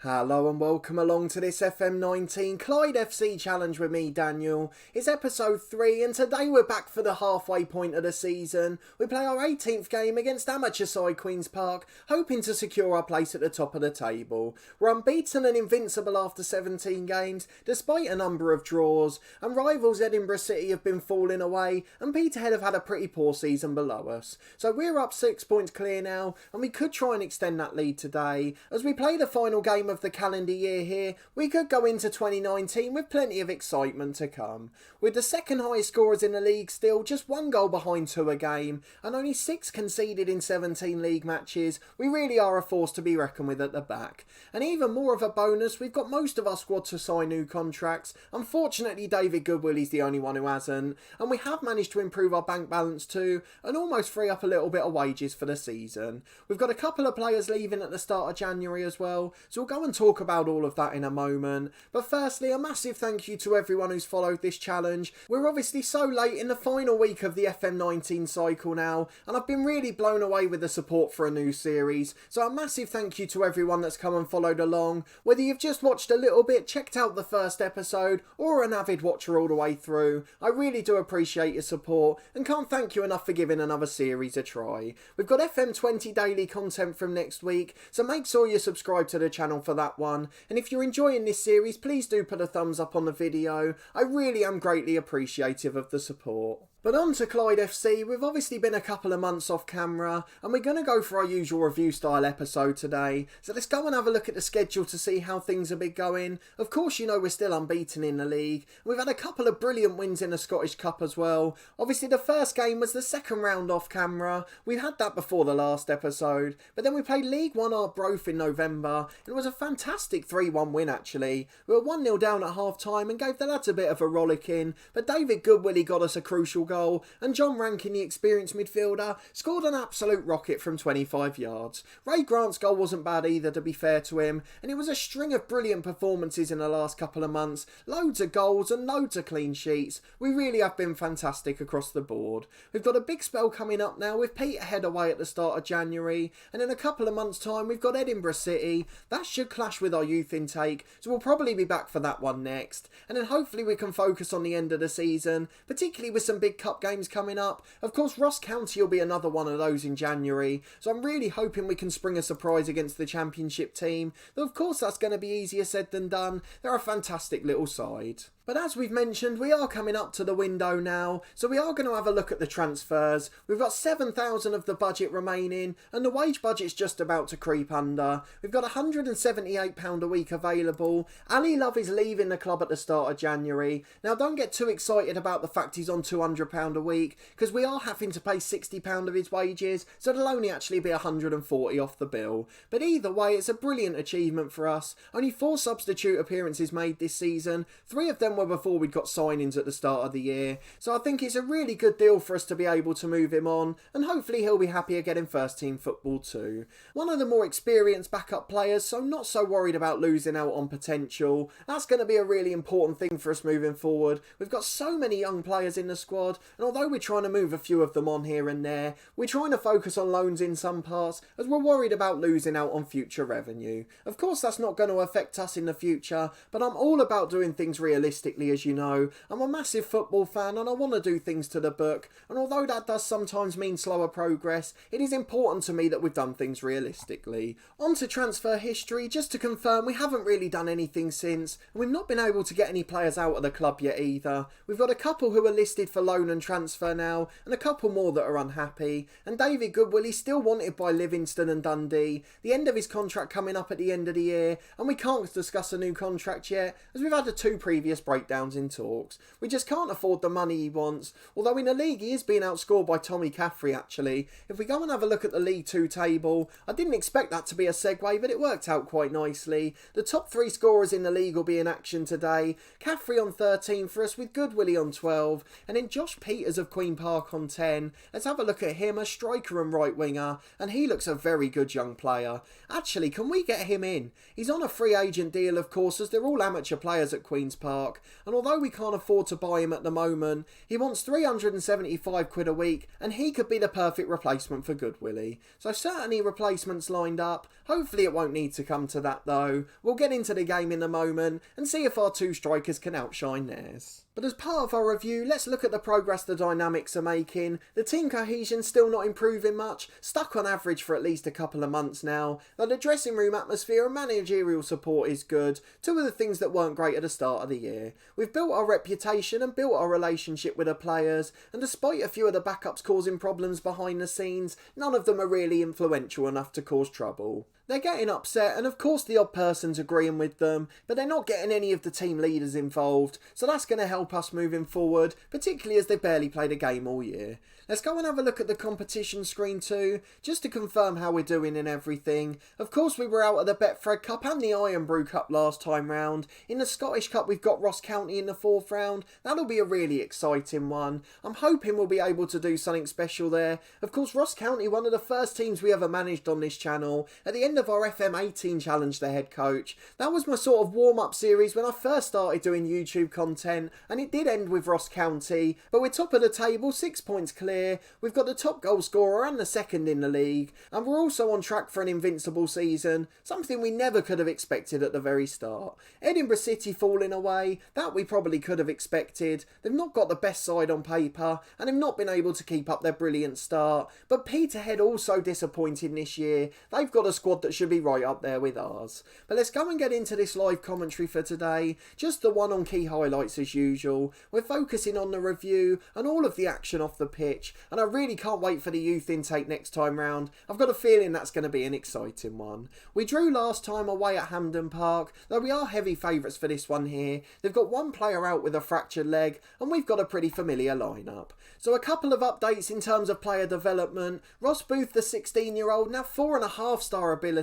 Hello and welcome along to this FM19 Clyde FC challenge with me, Daniel. It's episode 3 and today we're back for the halfway point of the season. We play our 18th game against amateur side Queen's Park, hoping to secure our place at the top of the table. We're unbeaten and invincible after 17 games, despite a number of draws, and rivals Edinburgh City have been falling away and Peterhead have had a pretty poor season below us. So we're up 6 points clear now, and we could try and extend that lead today. As we play the final game of the calendar year here, we could go into 2019 with plenty of excitement to come. With the second highest scorers in the league still, just 1 goal behind 2 a game, and only 6 conceded in 17 league matches, we really are a force to be reckoned with at the back. And even more of a bonus, we've got most of our squad to sign new contracts. Unfortunately, David Goodwilly's the only one who hasn't, and we have managed to improve our bank balance too, and almost free up a little bit of wages for the season. We've got a couple of players leaving at the start of January as well, so we'll go and talk about all of that in a moment. But firstly, a massive thank you to everyone who's followed this challenge. We're obviously so late in the final week of the FM19 cycle now, and I've been really blown away with the support for a new series. So a massive thank you to everyone that's come and followed along. Whether you've just watched a little bit, checked out the first episode, or an avid watcher all the way through, I really do appreciate your support and can't thank you enough for giving another series a try. We've got FM20 daily content from next week, so make sure you subscribe to the channel for that one. And if you're enjoying this series, please do put a thumbs up on the video. I really am greatly appreciative of the support. But on to Clyde FC. We've obviously been a couple of months off camera and we're going to go for our usual review style episode today. So let's go and have a look at the schedule to see how things have been going. Of course, you know we're still unbeaten in the league. We've had a couple of brilliant wins in the Scottish Cup as well. Obviously the first game was the second round off camera. We had that before the last episode. But then we played League 1 Arbroath in November. It was a fantastic 3-1 win actually. We were 1-0 down at half time and gave the lads a bit of a rollicking. But David Goodwilly got us a crucial goal, and John Rankin, the experienced midfielder, scored an absolute rocket from 25 yards. Ray Grant's goal wasn't bad either, to be fair to him, and it was a string of brilliant performances in the last couple of months. Loads of goals and loads of clean sheets. We really have been fantastic across the board. We've got a big spell coming up now with Peterhead away at the start of January, and in a couple of months' time we've got Edinburgh City. That should clash with our youth intake, so we'll probably be back for that one next. And then hopefully we can focus on the end of the season, particularly with some big cup games coming up. Of course, Ross County will be another one of those in January, so I'm really hoping we can spring a surprise against the Championship team. Though of course that's going to be easier said than done. They're a fantastic little side. But as we've mentioned, we are coming up to the window now, so we are going to have a look at the transfers. We've got 7,000 of the budget remaining, and the wage budget's just about to creep under. We've got £178 a week available. Ali Love is leaving the club at the start of January. Now don't get too excited about the fact he's on £200 a week, because we are having to pay £60 of his wages, so it'll only actually be £140 off the bill. But either way, it's a brilliant achievement for us. Only 4 substitute appearances made this season, 3 of them were before we'd got signings at the start of the year, so I think it's a really good deal for us to be able to move him on, and hopefully he'll be happier getting first team football too. One of the more experienced backup players, so not so worried about losing out on potential. That's going to be a really important thing for us moving forward. We've got so many young players in the squad, and although we're trying to move a few of them on here and there, we're trying to focus on loans in some parts as we're worried about losing out on future revenue. Of course that's not going to affect us in the future, but I'm all about doing things realistically. As you know, I'm a massive football fan and I want to do things to the book, and although that does sometimes mean slower progress, it is important to me that we've done things realistically. On to transfer history, just to confirm, we haven't really done anything since, and we've not been able to get any players out of the club yet either. We've got a couple who are listed for loan and transfer now, and a couple more that are unhappy, and David Goodwilly's still wanted by Livingston and Dundee. The end of his contract coming up at the end of the year, and we can't discuss a new contract yet, as we've had the 2 previous breakdowns in talks. We just can't afford the money he wants, although in the league he is being outscored by Tommy Caffrey actually. If we go and have a look at the League 2 table, I didn't expect that to be a segue, but it worked out quite nicely. The top 3 scorers in the league will be in action today. Caffrey on 13 for us, with Goodwilly on 12, and then Josh Peters of Queen Park on 10. Let's have a look at him, a striker and right winger, and he looks a very good young player. Actually, can we get him in? He's on a free agent deal of course, as they're all amateur players at Queen's Park, Park, and although we can't afford to buy him at the moment, he wants £375 a week, and he could be the perfect replacement for Good Willie. So certainly replacements lined up. Hopefully it won't need to come to that though. We'll get into the game in a moment and see if our two strikers can outshine theirs. But as part of our review, let's look at the progress the dynamics are making. The team cohesion's still not improving much, stuck on average for at least a couple of months now, though the dressing room atmosphere and managerial support is good, two of the things that weren't great at the start of the year. We've built our reputation and built our relationship with the players, and despite a few of the backups causing problems behind the scenes, none of them are really influential enough to cause trouble. They're getting upset, and of course the odd person's agreeing with them, but they're not getting any of the team leaders involved, so that's going to help us moving forward, particularly as they barely played a game all year. Let's go and have a look at the competition screen too, just to confirm how we're doing in everything. Of course we were out of the Betfred Cup and the Iron Brew Cup last time round. In the Scottish Cup we've got Ross County in the 4th round. That'll be a really exciting one. I'm hoping we'll be able to do something special there. Of course Ross County, one of the first teams we ever managed on this channel. At the end of our FM19 challenge, the head coach. That was my sort of warm-up series when I first started doing YouTube content, and it did end with Ross County, but we're top of the table, 6 points clear. We've got the top goal scorer and the second in the league, and we're also on track for an invincible season, something we never could have expected at the very start. Edinburgh City falling away, that we probably could have expected. They've not got the best side on paper, and they've not been able to keep up their brilliant start, but Peterhead also disappointing this year. They've got a squad that should be right up there with ours. But let's go and get into this live commentary for today, just the one on key highlights as usual. We're focusing on the review and all of the action off the pitch, and I really can't wait for the youth intake next time round. I've got a feeling that's going to be an exciting one. We drew last time away at Hampden Park, though we are heavy favourites for this one here. They've got one player out with a fractured leg, and we've got a pretty familiar lineup. So a couple of updates in terms of player development. Ross Booth, the 16-year-old, now 4.5-star ability.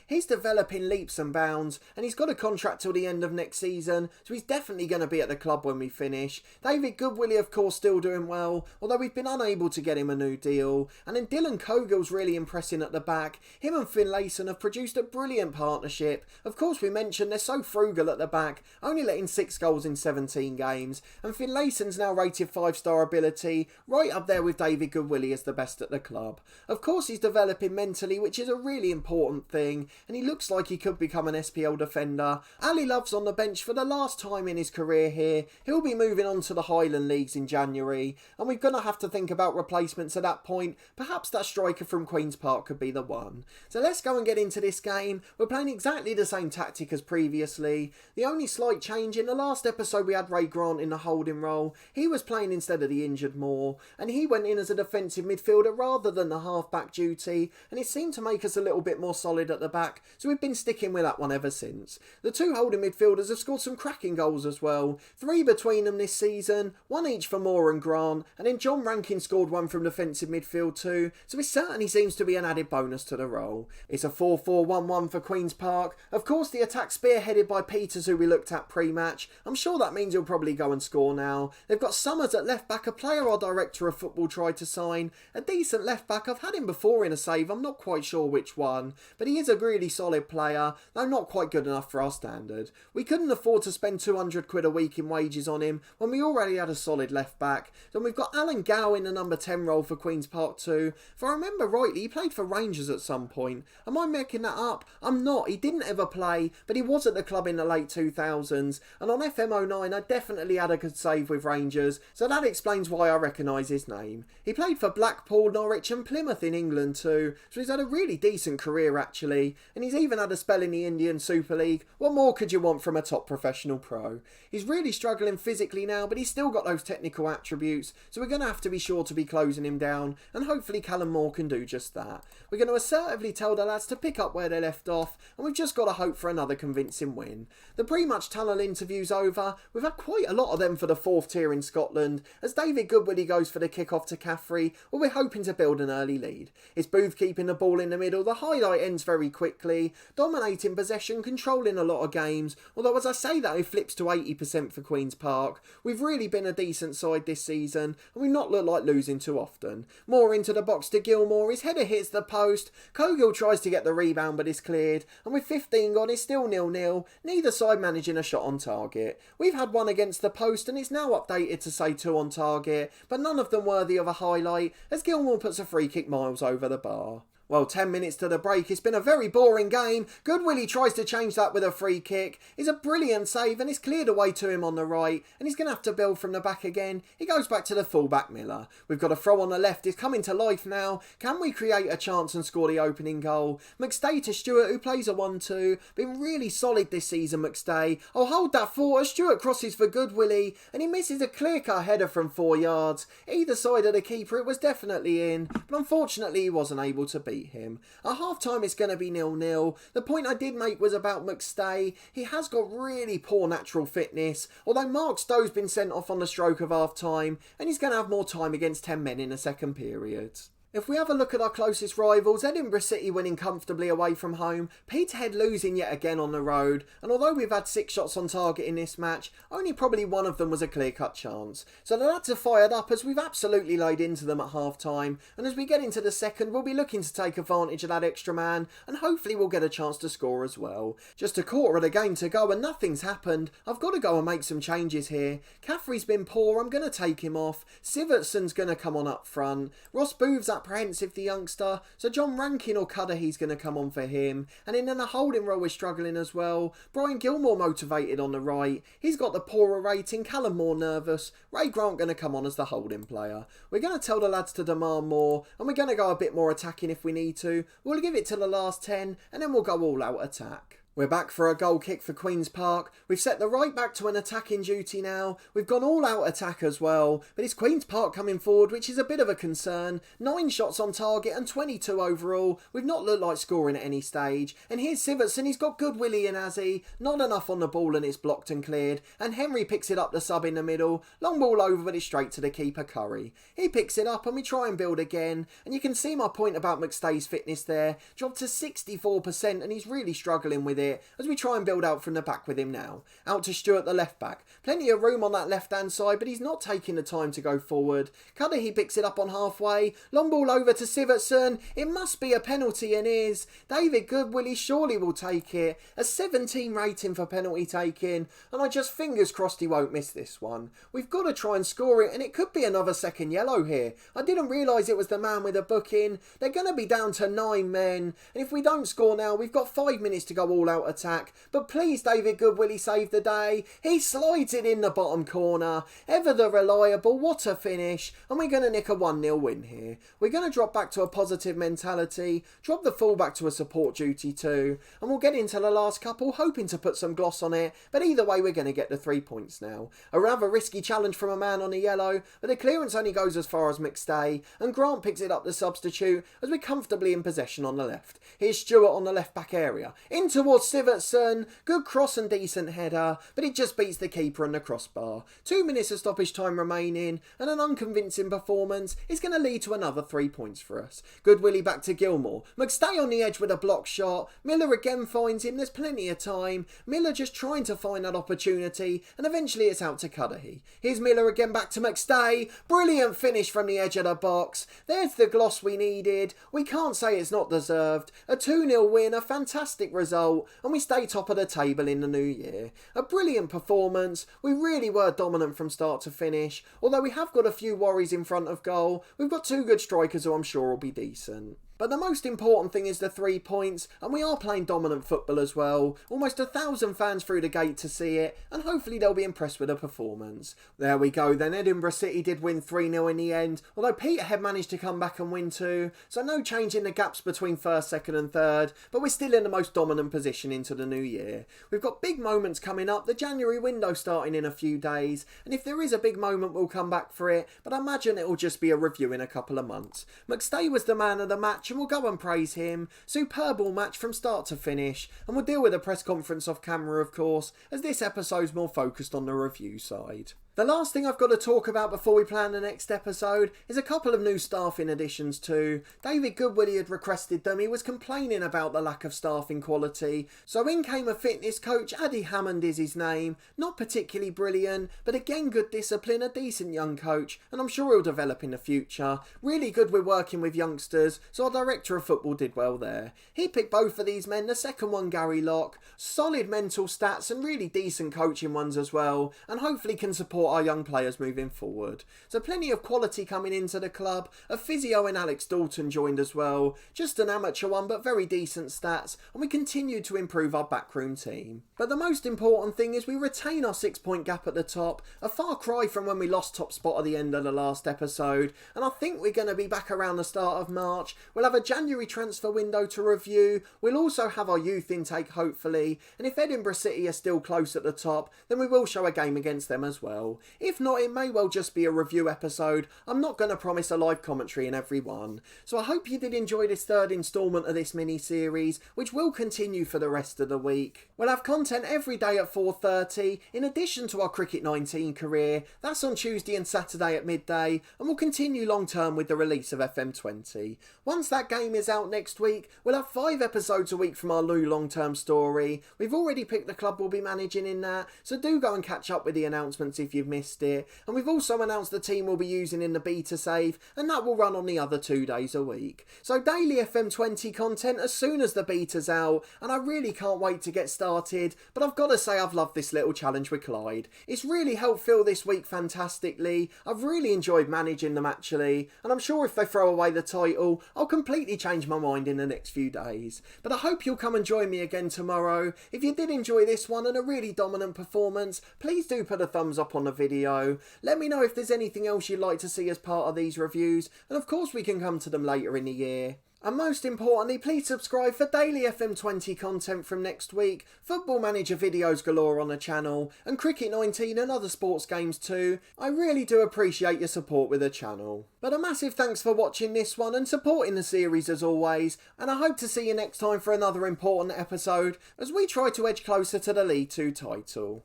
He's developing leaps and bounds, and he's got a contract till the end of next season, so he's definitely going to be at the club when we finish. David Goodwillie, of course, still doing well, although we've been unable to get him a new deal. And then Dylan Cogill's really impressing at the back. Him and Finlayson have produced a brilliant partnership. Of course, we mentioned they're so frugal at the back, only letting 6 goals in 17 games, and Finlayson's now rated 5-star ability, right up there with David Goodwillie as the best at the club. Of course, he's developing mentally, which is a really important thing, and he looks like he could become an SPL defender. Ali Love's on the bench for the last time in his career here. He'll be moving on to the Highland Leagues in January, and we're going to have to think about replacements at that point. Perhaps that striker from Queen's Park could be the one. So let's go and get into this game. We're playing exactly the same tactic as previously. The only slight change, in the last episode we had Ray Grant in the holding role. He was playing instead of the injured more, and he went in as a defensive midfielder rather than the half-back duty, and it seemed to make us a little bit more solid at the back, so we've been sticking with that one ever since. The two holding midfielders have scored some cracking goals as well, 3 between them this season, 1 each for Moore and Grant, and then John Rankin scored 1 from defensive midfield too, so it certainly seems to be an added bonus to the role. It's a 4-4-1-1 for Queen's Park. Of course, the attack spearheaded by Peters, who we looked at pre-match. I'm sure that means he'll probably go and score now. They've got Summers at left back, a player our director of football tried to sign. A decent left back. I've had him before in a save, I'm not quite sure which one, but he is a really solid player, though not quite good enough for our standard. We couldn't afford to spend 200 quid a week in wages on him when we already had a solid left back. Then we've got Alan Gow in the number 10 role for Queen's Park too. If I remember rightly, he played for Rangers at some point. Am I making that up? I'm not. He didn't ever play, but he was at the club in the late 2000s, and on FM19 I definitely had a good save with Rangers, so that explains why I recognise his name. He played for Blackpool, Norwich and Plymouth in England too, so he's had a really decent career actually, and he's even had a spell in the Indian Super League. What more could you want from a top professional pro? He's really struggling physically now, but he's still got those technical attributes, so we're going to have to be sure to be closing him down, and hopefully Callum Moore can do just that. We're going to assertively tell the lads to pick up where they left off, and we've just got to hope for another convincing win. The pre-match tunnel interview's over. We've had quite a lot of them for the 4th tier in Scotland, as David Goodwillie goes for the kick-off to Caffrey, where we're hoping to build an early lead. It's Booth keeping the ball in the middle. The highlight ends very quickly, dominating possession, controlling a lot of games, although as I say that it flips to 80% for Queen's Park. We've really been a decent side this season, and we've not looked like like losing too often. More into the box to Gilmore, his header hits the post, Cogill tries to get the rebound but is cleared, and with 15 gone it's still 0-0, neither side managing a shot on target. We've had one against the post and it's now updated to say 2 on target, but none of them worthy of a highlight as Gilmore puts a free kick miles over the bar. Well, 10 minutes to the break, it's been a very boring game. Good Willie tries to change that with a free kick. It's a brilliant save and it's cleared away to him on the right. And he's going to have to build from the back again. He goes back to the fullback Miller. We've got a throw on the left. It's coming to life now. Can we create a chance and score the opening goal? McStay to Stewart, who plays a 1-2. Been really solid this season, McStay. I'll hold that thought as Stewart crosses for Good Willie. And he misses a clear-cut header from 4 yards. Either side of the keeper, it was definitely in. But unfortunately, he wasn't able to beat him. At half time it's going to be 0-0. The point I did make was about McStay. He has got really poor natural fitness, although Mark Stowe's been sent off on the stroke of half time and he's going to have more time against 10 men in the second period. If we have a look at our closest rivals, Edinburgh City winning comfortably away from home, Peterhead losing yet again on the road, and although we've had 6 shots on target in this match, only probably one of them was a clear-cut chance. So the lads are fired up as we've absolutely laid into them at half-time, and as we get into the second, we'll be looking to take advantage of that extra man, and hopefully we'll get a chance to score as well. Just a quarter of the game to go and nothing's happened. I've got to go and make some changes here. Caffrey's been poor, I'm going to take him off. Sivertson's going to come on up front. Ross Booth's apprehensive, the youngster, so John Rankin or Cudahy's going to come on for him. And in the holding role we're struggling as well. Brian Gilmore motivated on the right. He's got the poorer rating. Callum Moore nervous. Ray Grant going to come on as the holding player. We're going to tell the lads to demand more, and we're going to go a bit more attacking if we need to. We'll give it to the last 10 and then we'll go all out attack. We're back for a goal kick for Queen's Park. We've set the right back to an attacking duty now. We've gone all out attack as well. But it's Queen's Park coming forward, which is a bit of a concern. 9 shots on target and 22 overall. We've not looked like scoring at any stage. And here's Sivertson. He's got Good Willie and Azzy. Not enough on the ball and it's blocked and cleared. And Henry picks it up the sub in the middle. Long ball over but it's straight to the keeper Curry. He picks it up and we try and build again. And you can see my point about McStay's fitness there. Dropped to 64% and he's really struggling with it as we try and build out from the back with him now. Out to Stewart, the left back. Plenty of room on that left hand side, but he's not taking the time to go forward. Cudahy picks it up on halfway. Long ball over to Sivertson. It must be a penalty and is. David Goodwillie surely will take it. A 17 rating for penalty taking, and I just fingers crossed he won't miss this one. We've got to try and score it, and it could be another second yellow here. I didn't realise it was the man with a booking. They're going to be down to 9 men, and if we don't score now, we've got 5 minutes to go all out attack. But please, David Goodwillie saved the day. He slides it in the bottom corner. Ever the reliable. What a finish. And we're going to nick a 1-0 win here. We're going to drop back to a positive mentality. Drop the fullback to a support duty too. And we'll get into the last couple, hoping to put some gloss on it. But either way, we're going to get the 3 points now. A rather risky challenge from a man on a yellow. But the clearance only goes as far as McStay. And Grant picks it up the substitute as we're comfortably in possession on the left. Here's Stewart on the left back area. In towards Sivertson. Good cross and decent header, but it just beats the keeper and the crossbar. 2 minutes of stoppage time remaining, and an unconvincing performance is going to lead to another 3 points for us. Good Willie back to Gilmore. McStay on the edge with a block shot. Miller again finds him. There's plenty of time. Miller just trying to find that opportunity, and eventually it's out to Cudahy. Here's Miller again back to McStay. Brilliant finish from the edge of the box. There's the gloss we needed. We can't say it's not deserved. A 2-0 win, a fantastic result, and we stay top of the table in the new year. A brilliant performance. We really were dominant from start to finish. Although we have got a few worries in front of goal, we've got 2 good strikers who I'm sure will be decent. But the most important thing is the 3 points, and we are playing dominant football as well. Almost 1,000 fans through the gate to see it, and hopefully they'll be impressed with the performance. There we go then, Edinburgh City did win 3-0 in the end, although Peterhead managed to come back and win too, so no change in the gaps between first, second and third, but we're still in the most dominant position into the new year. We've got big moments coming up, the January window starting in a few days, and if there is a big moment we'll come back for it, but I imagine it'll just be a review in a couple of months. McStay was the man of the match, and we'll go and praise him. Superb all match from start to finish, and we'll deal with a press conference off camera of course, as this episode's more focused on the review side. The last thing I've got to talk about before we plan the next episode is a couple of new staffing additions too. David Goodwillie had requested them. He was complaining about the lack of staffing quality. So in came a fitness coach. Addy Hammond is his name. Not particularly brilliant, but again good discipline, a decent young coach, and I'm sure he'll develop in the future. Really good with working with youngsters, so our director of football did well there. He picked both of these men, the second one Gary Locke. Solid mental stats and really decent coaching ones as well, and hopefully can support our young players moving forward. So plenty of quality coming into the club. A physio in Alex Dalton joined as well. Just an amateur one, but very decent stats, and we continue to improve our backroom team. But the most important thing is we retain our 6-point gap at the top, a far cry from when we lost top spot at the end of the last episode, and I think we're going to be back around the start of March. We'll have a January transfer window to review. We'll also have our youth intake hopefully, and if Edinburgh City are still close at the top, then we will show a game against them as well. If not, it may well just be a review episode. I'm not going to promise a live commentary in every one. So I hope you did enjoy this third instalment of this mini-series, which will continue for the rest of the week. We'll have content every day at 4:30, in addition to our Cricket 19 career. That's on Tuesday and Saturday at midday, and we'll continue long term with the release of FM20. Once that game is out next week, we'll have 5 episodes a week from our new long-term story. We've already picked the club we'll be managing in that, so do go and catch up with the announcements if you've missed it. And we've also announced the team we'll be using in the beta save, and that will run on the other 2 days a week. So daily FM20 content as soon as the beta's out, and I really can't wait to get started. But I've got to say I've loved this little challenge with Clyde. It's really helped fill this week fantastically. I've really enjoyed managing them actually, and I'm sure if they throw away the title, I'll completely change my mind in the next few days. But I hope you'll come and join me again tomorrow. If you did enjoy this one and a really dominant performance, please do put a thumbs up on the video. Let me know if there's anything else you'd like to see as part of these reviews, and of course we can come to them later in the year. And most importantly, please subscribe for daily FM20 content from next week, Football Manager videos galore on the channel, and Cricket 19 and other sports games too. I really do appreciate your support with the channel. But a massive thanks for watching this one and supporting the series as always, and I hope to see you next time for another important episode as we try to edge closer to the League 2 title.